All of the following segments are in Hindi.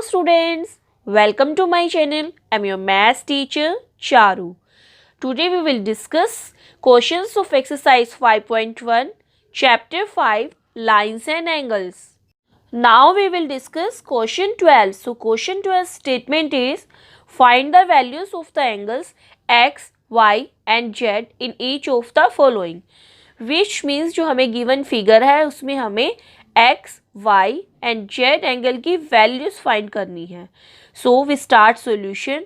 students, welcome to my channel. I'm your maths teacher Charu. Today we will discuss questions of exercise 5.1 chapter 5 lines and angles. Now we will discuss question 12. So question 12 statement is find the values of the angles x, y and z in each of the following. Which means जो हमें given figure है उसमें हमें x, y and z angle की वैल्यूज फाइंड करनी है. So we start solution.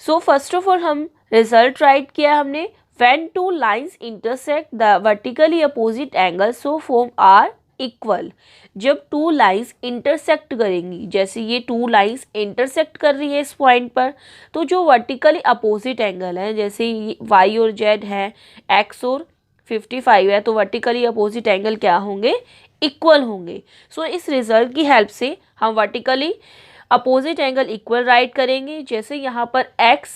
So first of all हम रिजल्ट राइट किया हमने. When two lines intersect the vertically opposite angle so form are equal. जब टू लाइंस इंटरसेक्ट करेंगी, जैसे ये टू लाइंस इंटरसेक्ट कर रही है इस पॉइंट पर, तो जो वर्टिकली अपोजिट एंगल है, जैसे y और z है, x और 55 है, तो वर्टिकली अपोजिट एंगल क्या होंगे? इक्वल होंगे. सो इस रिजल्ट की हेल्प से हम vertically opposite angle equal right करेंगे. जैसे यहाँ पर x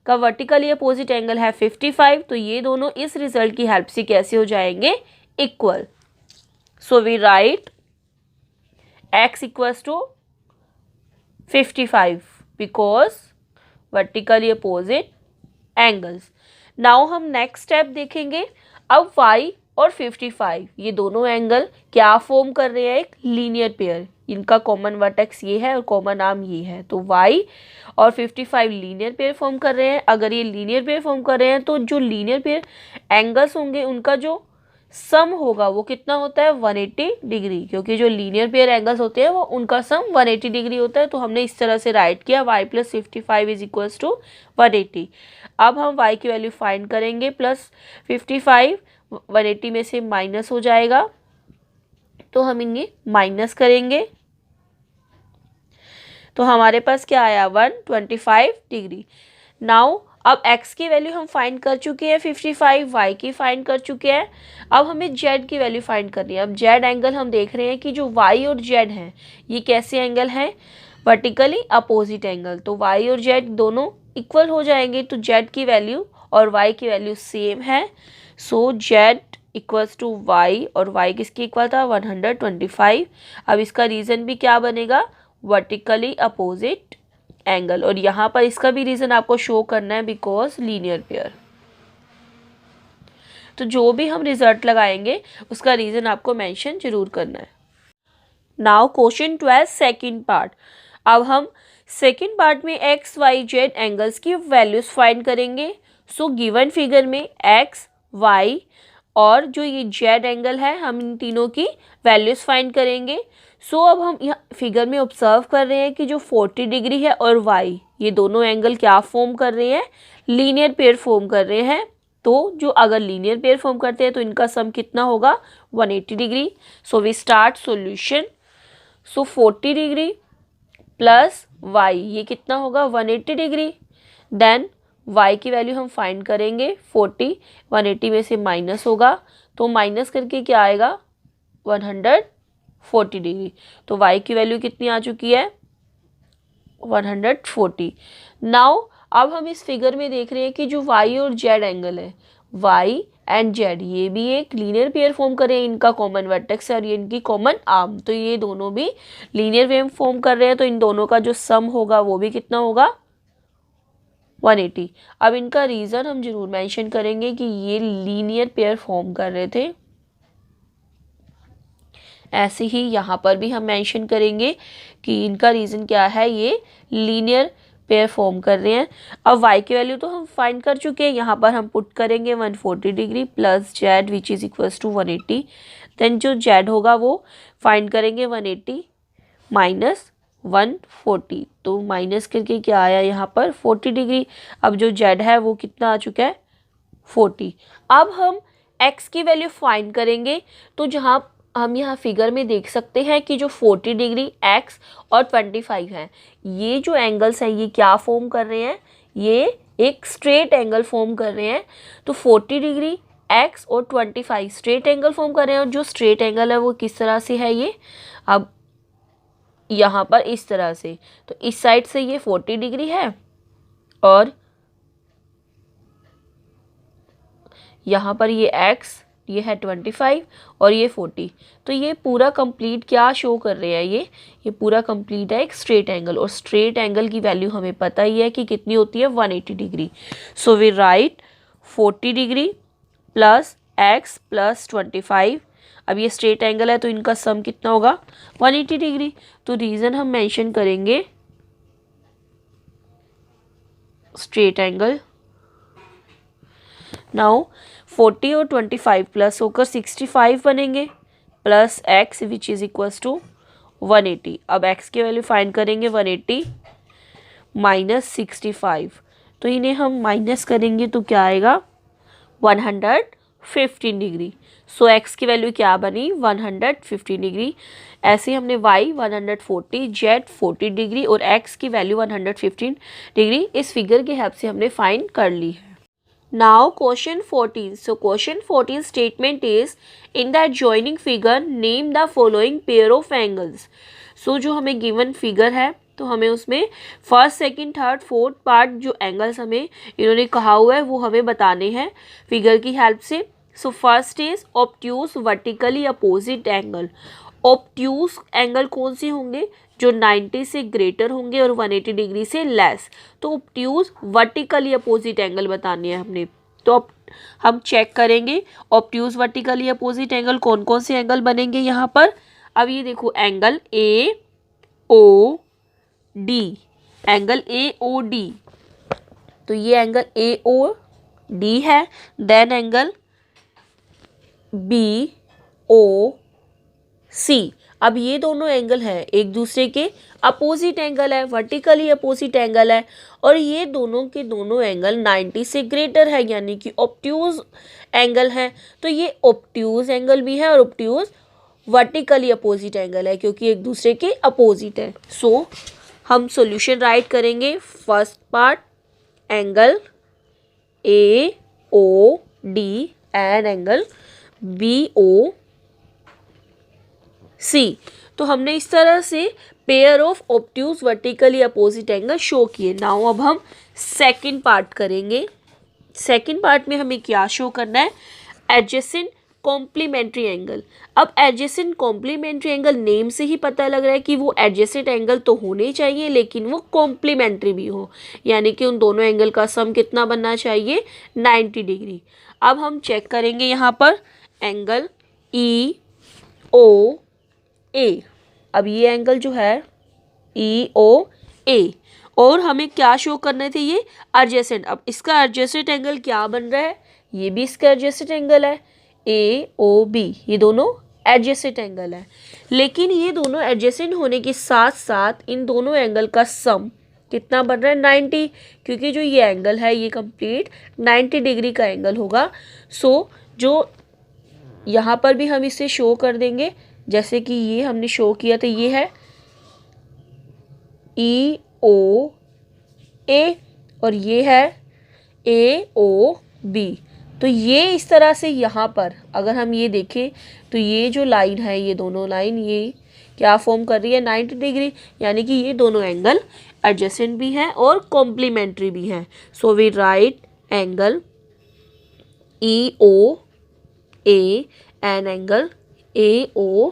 का वर्टिकली अपोजिट एंगल है 55, तो ये दोनों इस रिजल्ट की हेल्प से कैसे हो जाएंगे? Equal. So we write x equals to 55 because vertically opposite angles. Now हम नेक्स्ट स्टेप देखेंगे. अब y और 55 ये दोनों एंगल क्या फॉर्म कर रहे हैं? एक लीनियर पेयर. इनका कॉमन वर्टेक्स ये है और कॉमन आर्म ये है, तो y और 55 लीनियर पेयर फॉर्म कर रहे हैं. अगर ये लीनियर पेयर फॉर्म कर रहे हैं तो जो लीनियर पेयर एंगल्स होंगे उनका जो सम होगा वो कितना होता है? 180 डिग्री. क्योंकि जो लीनियर पेयर एंगल्स होते हैं वो उनका सम 180 डिग्री होता है. तो हमने इस तरह से राइट किया y plus 55 is equals to 180. अब हम y की वैल्यू फाइंड करेंगे. प्लस 55 180 में से माइनस हो जाएगा, तो हम इन्हें माइनस करेंगे तो हमारे पास क्या आया? 125 डिग्री. नाउ अब x की वैल्यू हम फाइंड कर चुके हैं 55, y की फाइंड कर चुके हैं. अब हमें z की वैल्यू फाइंड करनी है. अब z एंगल हम देख रहे हैं कि जो y और z हैं ये कैसे एंगल हैं? Vertically opposite angle. तो y और z दोनों इक्वल हो जाएंगे, तो z की वैल्यू और y की वैल्यू सेम है. सो z इक्वल्स टू y और y किसके इक्वल था? 125. अब इसका रीज़न भी क्या बनेगा? Vertically opposite angle. और यहाँ पर इसका भी रीज़न आपको शो करना है बिकॉज लीनियर पेयर. तो जो भी हम रिजल्ट लगाएंगे उसका रीज़न आपको मेंशन जरूर करना है. Now question 12 second part. अब हम सेकेंड पार्ट में एक्स वाई जेड एंगल्स की वैल्यूज फाइंड करेंगे. सो गिवन फिगर में एक्स, वाई और जो ये जेड एंगल है हम इन तीनों की वैल्यूज फाइंड करेंगे. सो अब हम यहाँ फिगर में ऑब्जर्व कर रहे हैं कि जो 40 डिग्री है और y ये दोनों एंगल क्या फॉर्म कर रहे हैं? लीनियर पेयर फॉर्म कर रहे हैं. तो जो अगर लीनियर पेयर फॉर्म करते हैं तो इनका सम कितना होगा? 180 degree. So we start solution. So 40 degree plus y ये कितना होगा? 180 डिग्री. देन y की वैल्यू हम फाइंड करेंगे 40. 180 में से माइनस होगा, तो माइनस करके क्या आएगा? 140 डिग्री. तो y की वैल्यू कितनी आ चुकी है? 140. नाउ अब हम इस फिगर में देख रहे हैं कि जो y और z एंगल है, y एंड z ये भी एक लीनियर पेयर फॉर्म कर रहे हैं. इनका कॉमन वर्टेक्स है और ये इनकी कॉमन आर्म, तो ये दोनों भी लीनियर पेयर फॉर्म कर रहे हैं. तो इन दोनों का जो सम होगा वो भी कितना होगा? 180. अब इनका रीज़न हम जरूर मेंशन करेंगे कि ये लीनियर पेयर फॉर्म कर रहे थे. ऐसे ही यहाँ पर भी हम मेंशन करेंगे कि इनका रीज़न क्या है? ये लीनियर पेयर फॉर्म कर रहे हैं. अब y की वैल्यू तो हम फाइंड कर चुके हैं. यहाँ पर हम पुट करेंगे 140 degree plus z which is equals to 180. Then जो z होगा वो फाइंड करेंगे 180 माइनस 140. तो माइनस करके क्या आया यहाँ पर? 40 डिग्री. अब जो z है वो कितना आ चुका है? 40. अब हम x की वैल्यू फाइंड करेंगे. तो जहाँ हम यहाँ फिगर में देख सकते हैं कि जो 40 डिग्री x और 25 है, ये जो एंगल्स हैं ये क्या फॉर्म कर रहे हैं? ये एक स्ट्रेट एंगल फॉर्म कर रहे हैं. तो 40 डिग्री x और 25 स्ट्रेट एंगल फॉर्म कर रहे हैं. और जो स्ट्रेट एंगल है वो किस तरह से है? ये अब यहाँ पर इस तरह से. तो इस साइड से ये 40 डिग्री है और यहाँ पर ये x ये है 25 और ये 40। तो ये पूरा कंप्लीट क्या शो कर रहे हैं, ये पूरा कंप्लीट है एक स्ट्रेट एंगल, और स्ट्रेट एंगल की वैल्यू हमें पता ही है कि कितनी होती है, 180 degree. So we write 40 degree plus x plus 25। अब ये स्ट्रेट एंगल है तो इनका सम कितना होगा, 180 डिग्री। तो रीज़न हम मेंशन करेंगे स्ट्रेट एंगल। नाउ 40 और 25 प्लस होकर 65 बनेंगे, plus x which is equals to 180। अब x की वैल्यू फाइंड करेंगे, 180 माइनस 65, तो इन्हें हम माइनस करेंगे तो क्या आएगा, 115 डिग्री। सो x की वैल्यू क्या बनी, 115 डिग्री। ऐसे हमने y 140, z 40 डिग्री और x की वैल्यू 115 डिग्री इस फिगर की हेल्प से हमने फाइंड कर ली है। Now question 14. So question 14 statement is in the adjoining figure name the following pair of angles. So जो हमें given figure है तो हमें उसमें first second third fourth part जो एंगल्स हमें इन्होंने कहा हुआ है वो हमें बताने हैं फिगर की हेल्प से। So first is obtuse vertically opposite angle. Obtuse angle कौन से होंगे, जो 90 से ग्रेटर होंगे और 180 डिग्री से लेस। तो ऑब्ट्यूज वर्टिकली अपोजिट एंगल बताने हैं हमने। तो अब हम चेक करेंगे ऑब्ट्यूज वर्टिकली अपोजिट एंगल कौन कौन से एंगल बनेंगे यहाँ पर। अब ये देखो angle A O D, angle A O D, तो ये एंगल ए ओ डी है। Then angle B O C. अब ये दोनों एंगल हैं एक दूसरे के अपोजिट एंगल है, वर्टिकली अपोजिट एंगल है, और ये दोनों के दोनों एंगल 90 से ग्रेटर है यानी कि ऑब्ट्यूज एंगल है। तो ये ऑब्ट्यूज एंगल भी है और ऑब्ट्यूज वर्टिकली अपोजिट एंगल है क्योंकि एक दूसरे के अपोजिट है। सो हम सॉल्यूशन राइट करेंगे। First part angle A O D and angle B O C. तो हमने इस तरह से pair of obtuse vertically opposite angle show किए। नाउ अब हम सेकंड पार्ट करेंगे। सेकंड पार्ट में हमें क्या शो करना है, एडजेसेंट कॉम्प्लीमेंट्री एंगल। अब एडजेसेंट कॉम्प्लीमेंट्री एंगल नेम से ही पता लग रहा है कि वो एडजेसेंट एंगल तो होने चाहिए लेकिन वो कॉम्प्लीमेंट्री भी हो, यानी कि उन दोनों एंगल का सम कितना बनना चाहिए, 90 डिग्री। अब हम चेक करेंगे यहाँ पर एंगल ई ओ ए। अब ये एंगल जो है ई ओ ए, और हमें क्या शो करने थे, ये एडजेसेंट। अब इसका एडजेसेंट एंगल क्या बन रहा है, ये भी इसका एडजेसेंट एंगल है, ए ओ बी, ये दोनों एडजेसेंट एंगल है। लेकिन ये दोनों एडजेसेंट होने के साथ साथ इन दोनों एंगल का सम कितना बन रहा है, 90, क्योंकि जो ये एंगल है ये कंप्लीट 90 डिग्री का एंगल होगा। सो जो यहाँ पर भी हम इसे शो कर देंगे जैसे कि ये हमने शो किया था, ये है ई ओ ए और ये है ए ओ बी। तो ये इस तरह से यहाँ पर अगर हम ये देखें तो ये जो लाइन है, ये दोनों लाइन ये क्या फॉर्म कर रही है, 90 डिग्री, यानी कि ये दोनों एंगल एडजेसेंट भी हैं और कॉम्प्लीमेंट्री भी हैं। So we write angle E O A and angle A O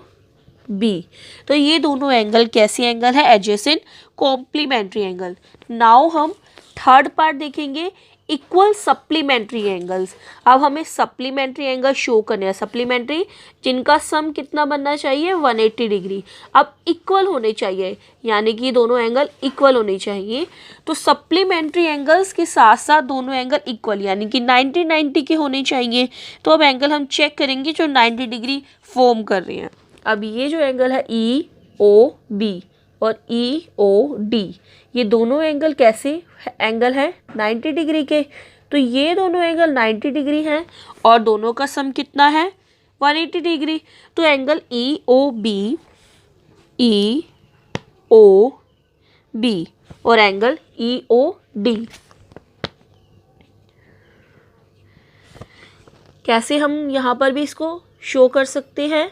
B. तो ये दोनों एंगल कैसे एंगल है, एडजेसेंट कॉम्प्लीमेंट्री एंगल। नाउ हम थर्ड पार्ट देखेंगे, इक्वल सप्लीमेंट्री एंगल्स। अब हमें सप्लीमेंट्री एंगल शो करने हैं, सप्लीमेंट्री जिनका सम कितना बनना चाहिए, 180 डिग्री। अब इक्वल होने चाहिए यानी कि दोनों एंगल इक्वल होने चाहिए। तो सप्लीमेंट्री एंगल्स के साथ साथ दोनों एंगल इक्वल यानी कि 90 के होने चाहिए। तो अब एंगल हम चेक करेंगे जो 90 डिग्री फॉर्म कर रहे हैं। अब ये जो एंगल है ई ओ बी और ई ओ डी, ये दोनों एंगल कैसे एंगल है, 90 डिग्री के। तो ये दोनों एंगल 90 डिग्री हैं और दोनों का सम कितना है, 180 डिग्री। तो एंगल ई ओ बी और एंगल ई ओ डी, कैसे हम यहाँ पर भी इसको शो कर सकते हैं,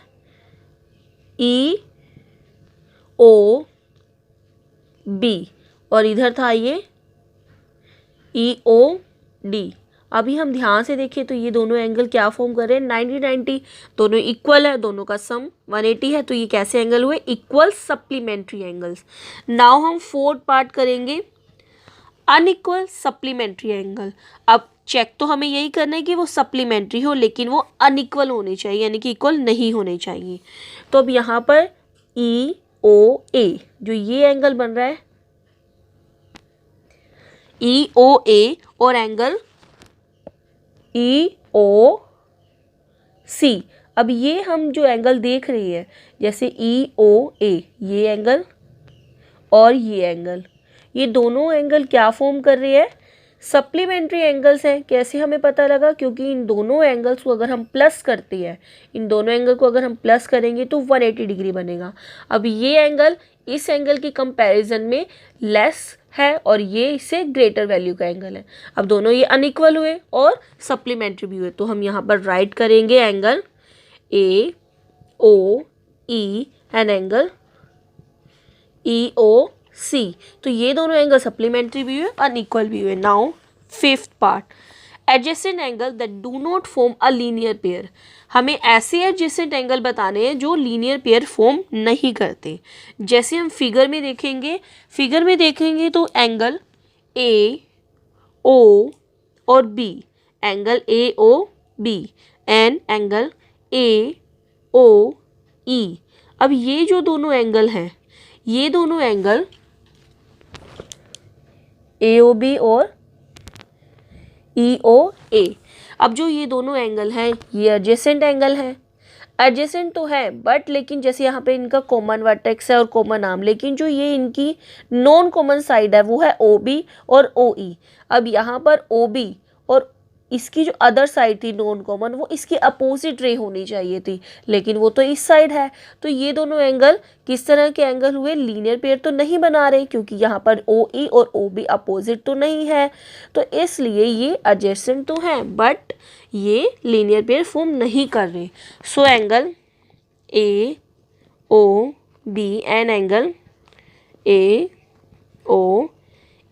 ई ओ बी और इधर था ये ई ओ डी। अभी हम ध्यान से देखें तो ये दोनों एंगल क्या फॉर्म कर रहे हैं, 90-90, दोनों इक्वल है, दोनों का सम 180 है, तो ये कैसे एंगल हुए, इक्वल सप्लीमेंट्री एंगल्स। नाउ हम फोर्थ पार्ट करेंगे, अनइक्वल सप्लीमेंट्री एंगल। अब चेक तो हमें यही करना है कि वो सप्लीमेंट्री हो लेकिन वो अनइक्वल होने चाहिए, यानी कि इक्वल नहीं होने चाहिए। तो अब यहाँ पर ई ओ ए जो ये एंगल बन रहा है, ई ओ ए और एंगल ई ओ सी। अब ये हम जो एंगल देख रही है, जैसे ई ओ ए, ये एंगल और ये एंगल, ये दोनों एंगल क्या फॉर्म कर रही है, सप्लीमेंट्री एंगल्स हैं। कैसे हमें पता लगा, क्योंकि इन दोनों एंगल्स को अगर हम प्लस करते हैं, इन दोनों एंगल को अगर हम प्लस करेंगे तो 180 डिग्री बनेगा। अब ये एंगल इस एंगल की कंपैरिजन में लेस है और ये इससे ग्रेटर वैल्यू का एंगल है। अब दोनों ये अनइक्वल हुए और सप्लीमेंट्री भी हुए, तो हम यहाँ पर राइट करेंगे angle A O E and angle E O C. तो ये दोनों एंगल सप्लीमेंट्री भी हुए, अनइक्वल भी हुए। Now fifth part, adjacent angle that do not form a linear pair. हमें ऐसे एडजेसेंट एंगल बताने हैं जो लीनियर पेयर फॉर्म नहीं करते। जैसे हम फिगर में देखेंगे तो एंगल ए ओ और B, angle A O B and angle A O E. अब ये जो दोनों एंगल हैं, ये दोनों एंगल ए ओ बी और ई ओ ए, अब जो ये दोनों एंगल हैं ये एडजेसेंट एंगल हैं। एडजेसेंट तो है बट लेकिन जैसे यहाँ पे इनका कॉमन वर्टेक्स है और कॉमन आर्म, लेकिन जो ये इनकी नॉन कॉमन साइड है वो है ओ बी और ओ ई। अब यहाँ पर ओ बी और इसकी जो अदर साइड थी नॉन कॉमन, वो इसकी अपोजिट रे होनी चाहिए थी, लेकिन वो तो इस साइड है। तो ये दोनों एंगल किस तरह के एंगल हुए, लीनियर पेयर तो नहीं बना रहे, क्योंकि यहाँ पर ओ ई और ओ बी अपोजिट तो नहीं है, तो इसलिए ये एडजेसेंट तो है बट ये लीनियर पेयर फॉर्म नहीं कर रहे। So angle A O B and angle A O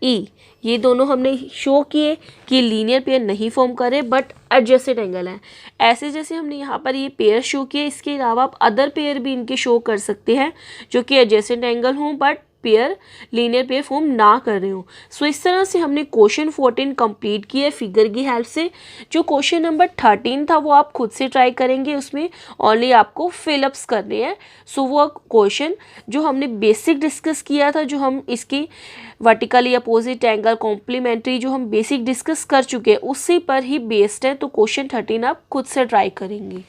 E, ये दोनों हमने शो किए कि लीनियर पेयर नहीं फॉर्म करे बट एडजेसेंट एंगल है। ऐसे जैसे हमने यहाँ पर ये पेयर शो किए, इसके अलावा आप अदर पेयर भी इनके शो कर सकते हैं जो कि एडजेसेंट एंगल हों but pair linear pair form ना कर रहे हो। सो इस तरह से हमने क्वेश्चन 14 कंप्लीट किया फिगर की हेल्प से। जो क्वेश्चन नंबर 13 था वो आप खुद से ट्राई करेंगे, उसमें ओनली आपको फिलअप्स करने हैं। सो वो क्वेश्चन जो हमने बेसिक डिस्कस किया था, जो हम इसकी वर्टिकली अपोजिट एंगल कॉम्प्लीमेंट्री जो हम बेसिक डिस्कस कर चुके हैं उसी पर ही बेस्ड है, तो क्वेश्चन 13 आप खुद से ट्राई करेंगे।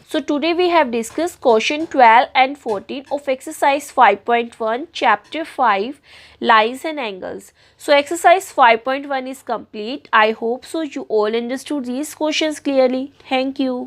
So today we have discussed question 12 and 14 of exercise 5.1 chapter 5 lines and angles. So exercise 5.1 is complete. I hope so you all understood these questions clearly. Thank you.